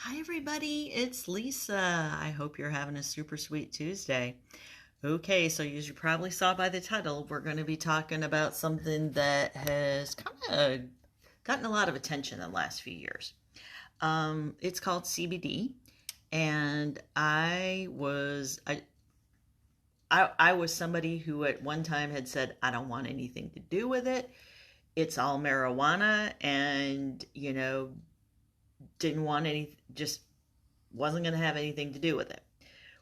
Hi, everybody. It's Lisa. I hope you're having a super sweet Tuesday. Okay, so as you probably saw by the title, we're going to be talking about something that has kind of gotten a lot of attention in the last few years. It's called CBD, and I was somebody who at one time had said I don't want anything to do with it. It's all marijuana, and didn't want any, just wasn't going to have anything to do with it.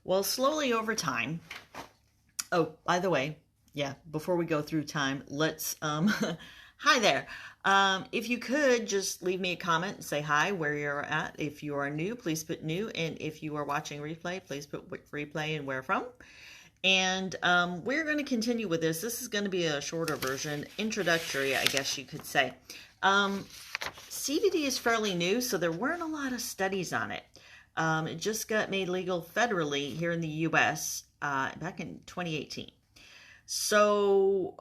Well, slowly over time. Oh, by the way, yeah, before we go through time, let's hi there. If you could just leave me a comment and say hi where you're at. If you are new, please put new, and if you are watching replay, please put replay and where from. And we're going to continue with this. This is going to be a shorter version, introductory, I guess you could say. CBD is fairly new, so there weren't a lot of studies on it. It just got made legal federally here in the U.S. Back in 2018. So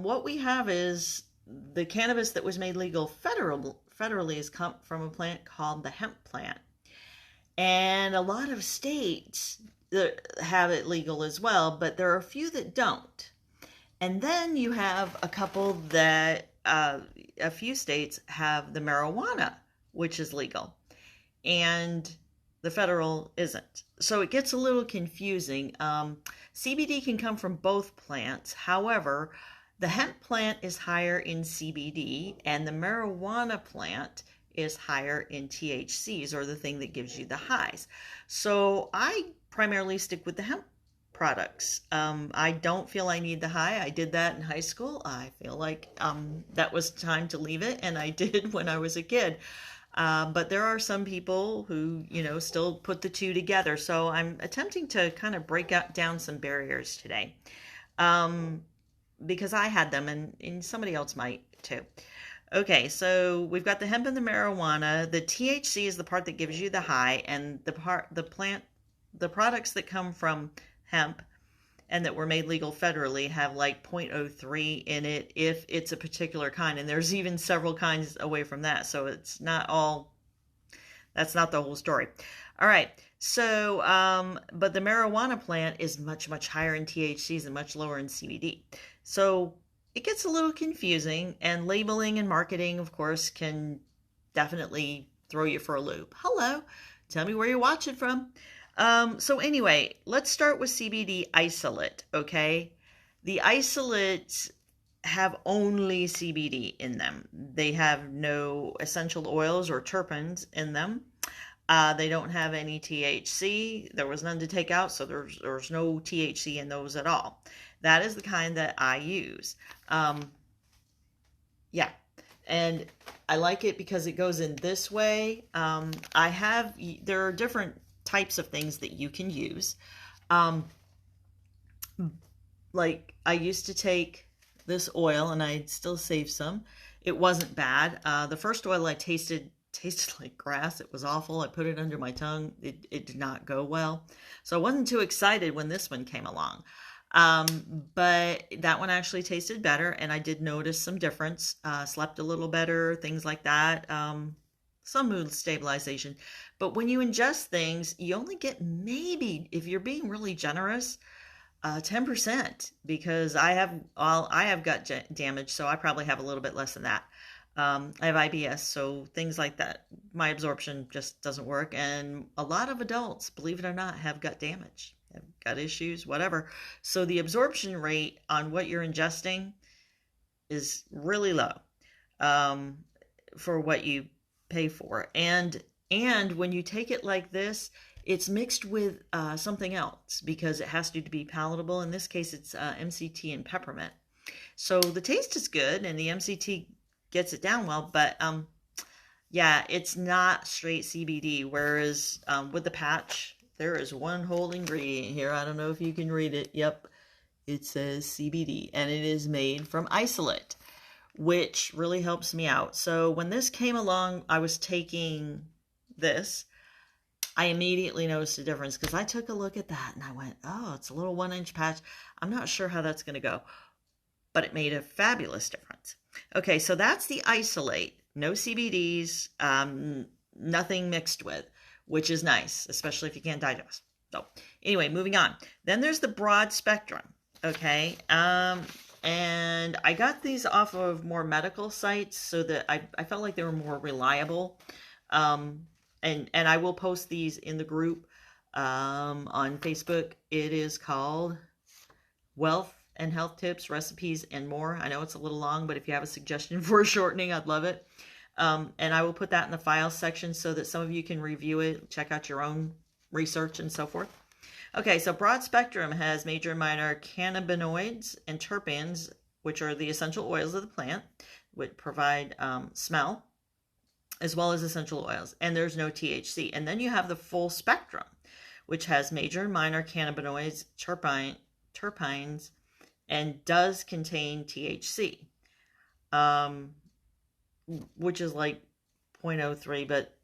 what we have is the cannabis that was made legal federally has come from a plant called the hemp plant. And a lot of states have it legal as well, but there are a few that don't. And then you have a couple that, a few states have the marijuana, which is legal, and the federal isn't. So it gets a little confusing. CBD can come from both plants. However, the hemp plant is higher in CBD, and the marijuana plant is higher in THCs, or the thing that gives you the highs. So I primarily stick with the hemp products. I don't feel I need the high. I did that in high school. I feel like that was time to leave it, and I did when I was a kid. But there are some people who, still put the two together. So I'm attempting to kind of break down some barriers today, because I had them, and somebody else might too. Okay, so we've got the hemp and the marijuana. The THC is the part that gives you the high, and the products that come from hemp and that were made legal federally have like 0.03 in it if it's a particular kind, and there's even several kinds away from that, so it's not all, that's not the whole story. All right, so but the marijuana plant is much higher in THCs and much lower in CBD, so it gets a little confusing, and labeling and marketing, of course, can definitely throw you for a loop. Hello, tell me where you're watching from. So anyway, let's start with CBD Isolate, okay? The isolates have only CBD in them. They have no essential oils or terpenes in them. They don't have any THC. There was none to take out, so there's no THC in those at all. That is the kind that I use. Yeah, and I like it because it goes in this way. There are different types of things that you can use. Like I used to take this oil, and I still save some. It wasn't bad. The first oil I tasted like grass. It was awful. I put it under my tongue. It did not go well. So I wasn't too excited when this one came along. But that one actually tasted better, and I did notice some difference. Slept a little better, things like that. Some mood stabilization. But when you ingest things, you only get, maybe, if you're being really generous, 10%, because I have gut damage, so I probably have a little bit less than that. I have IBS, so things like that, my absorption just doesn't work. And a lot of adults, believe it or not, have gut damage, have gut issues, whatever. So the absorption rate on what you're ingesting is really low, for what you pay for. And when you take it like this, it's mixed with something else, because it has to be palatable. In this case, it's MCT and peppermint. So the taste is good, and the MCT gets it down well, but yeah, it's not straight CBD. Whereas with the patch, there is one whole ingredient here. I don't know if you can read it. Yep, it says CBD, and it is made from isolate, which really helps me out. So when this came along, I was taking this. I immediately noticed a difference, because I took a look at that and I went, oh, it's a little 1-inch patch. I'm not sure how that's going to go, but it made a fabulous difference. Okay, so that's the isolate. No CBDs, nothing mixed with. which is nice, especially if you can't digest. So anyway, moving on. Then there's the broad spectrum. Okay. And I got these off of more medical sites so that I felt like they were more reliable. And I will post these in the group on Facebook. It is called Wealth and Health Tips, Recipes, and More. I know it's a little long, but if you have a suggestion for a shortening, I'd love it. And I will put that in the files section so that some of you can review it, check out your own research and so forth. Okay, so broad spectrum has major and minor cannabinoids and terpenes, which are the essential oils of the plant, which provide smell, as well as essential oils. And there's no THC. And then you have the full spectrum, which has major and minor cannabinoids, terpenes, and does contain THC, which is like 0.03, but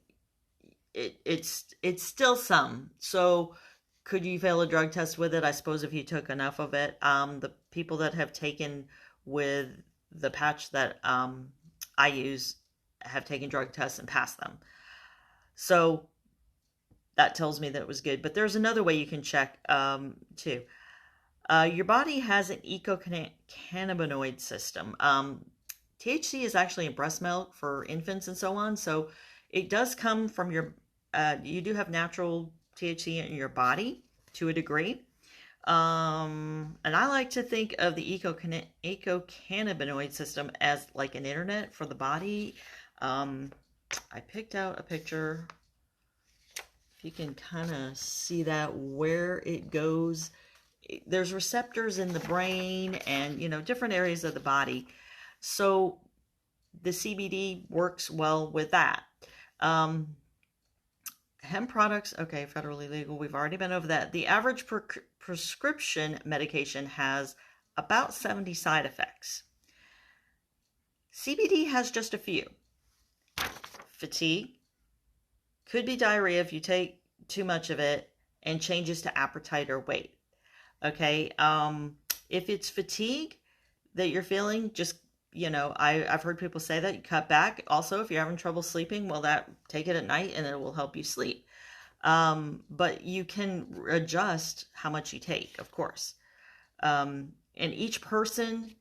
it's still some. So could you fail a drug test with it? I suppose if you took enough of it. The people that have taken with the patch that I use have taken drug tests and passed them. So that tells me that it was good. But there's another way you can check too. Your body has an ecocannabinoid system. THC is actually in breast milk for infants and so on. So it does come from your, you do have natural THC in your body to a degree. And I like to think of the ecocannabinoid system as like an internet for the body. I picked out a picture. If you can kind of see that, where it goes. There's receptors in the brain and, different areas of the body. So the CBD works well with that. Hemp products, okay, federally legal. We've already been over that. The average prescription medication has about 70 side effects. CBD has just a few. Fatigue, could be diarrhea if you take too much of it, and changes to appetite or weight. Okay, if it's fatigue that you're feeling, just, I've heard people say that you cut back. Also, if you're having trouble sleeping, well, take it at night and it will help you sleep. But you can adjust how much you take, of course. And each person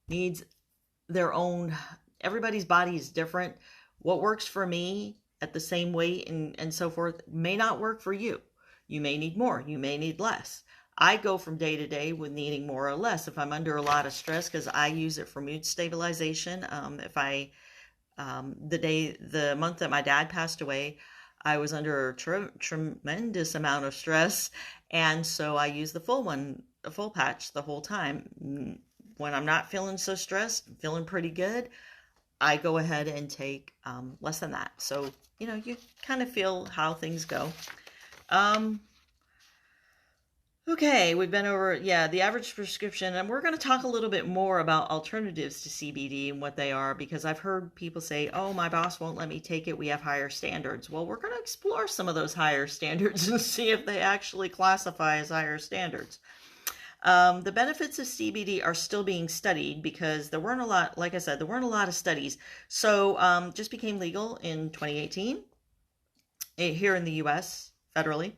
needs their own, everybody's body is different. What works for me at the same weight and so forth may not work for you. You may need more, you may need less. I go from day to day with needing more or less. If I'm under a lot of stress, because I use it for mood stabilization. The month that my dad passed away, I was under a tremendous amount of stress. And so I use the full patch the whole time. When I'm not feeling so stressed, feeling pretty good, I go ahead and take less than that. So, you kind of feel how things go. Okay, we've been over, the average prescription, and we're going to talk a little bit more about alternatives to CBD and what they are, because I've heard people say, oh, my boss won't let me take it, we have higher standards. Well, we're going to explore some of those higher standards and see if they actually classify as higher standards. The benefits of CBD are still being studied because there weren't a lot, like I said, there weren't a lot of studies. So just became legal in 2018 here in the U.S. federally.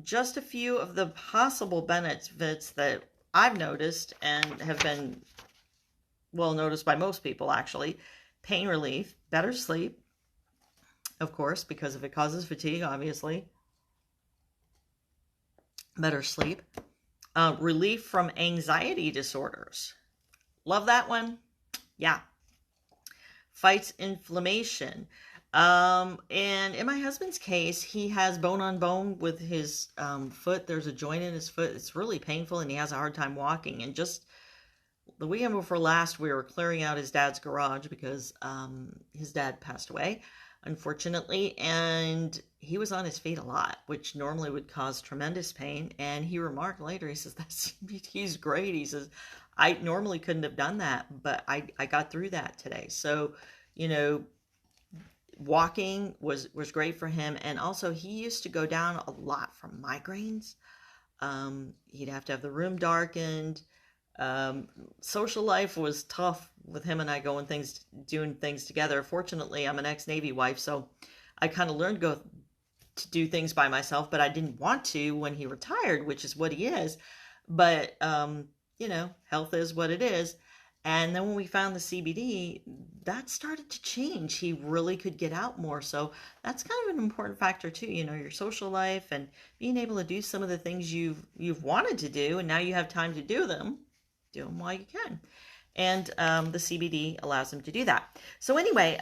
Just a few of the possible benefits that I've noticed and have been well noticed by most people, actually. Pain relief, better sleep, of course, because if it causes fatigue, obviously. Better sleep. Relief from anxiety disorders. Love that one. Yeah. Fights inflammation. And in my husband's case, he has bone on bone with his foot. There's a joint in his foot. It's really painful and he has a hard time walking. And just the weekend before last, we were clearing out his dad's garage because his dad passed away, unfortunately. And he was on his feet a lot, which normally would cause tremendous pain. And he remarked later, he says, he's great. He says, I normally couldn't have done that, but I got through that today. So, walking was great for him. And also he used to go down a lot from migraines. He'd have to have the room darkened. Social life was tough with him and I doing things together. Fortunately, I'm an ex-Navy wife, so I kind of learned to go to do things by myself, but I didn't want to when he retired, which is what he is. But, health is what it is. And then when we found the CBD, that started to change. He really could get out more. So that's kind of an important factor too, your social life and being able to do some of the things you've wanted to do, and now you have time to do them. Do them while you can. And the CBD allows them to do that. So anyway,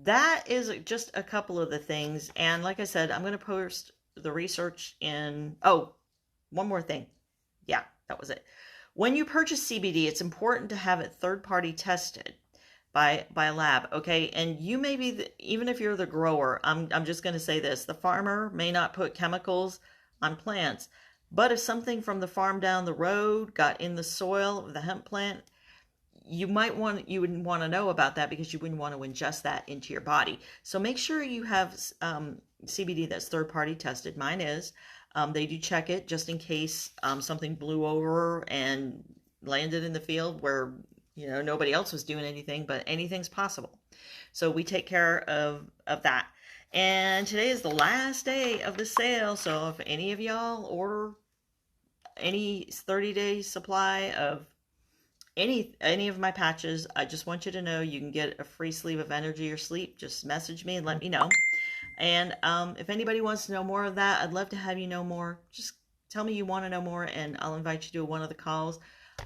that is just a couple of the things. And like I said, I'm going to post the research in, one more thing. Yeah, that was it. When you purchase CBD, it's important to have it third-party tested by a lab, okay? And you may be, even if you're the grower, I'm just going to say this, the farmer may not put chemicals on plants, but if something from the farm down the road got in the soil of the hemp plant, you wouldn't want to know about that because you wouldn't want to ingest that into your body. So make sure you have CBD that's third-party tested. Mine is. They do check it just in case something blew over and landed in the field where, nobody else was doing anything, but anything's possible. So we take care of that. And today is the last day of the sale. So if any of y'all order any 30-day supply of any of my patches, I just want you to know you can get a free sleeve of energy or sleep. Just message me and let me know. And if anybody wants to know more of that, I'd love to have you know more. Just tell me you want to know more, and I'll invite you to one of the calls.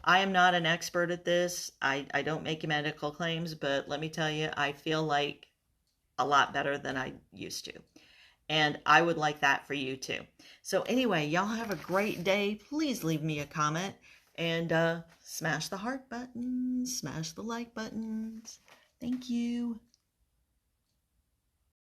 I am not an expert at this. I don't make medical claims, but let me tell you, I feel like a lot better than I used to. And I would like that for you too. So anyway, y'all have a great day. Please leave me a comment and smash the heart button, smash the like buttons. Thank you.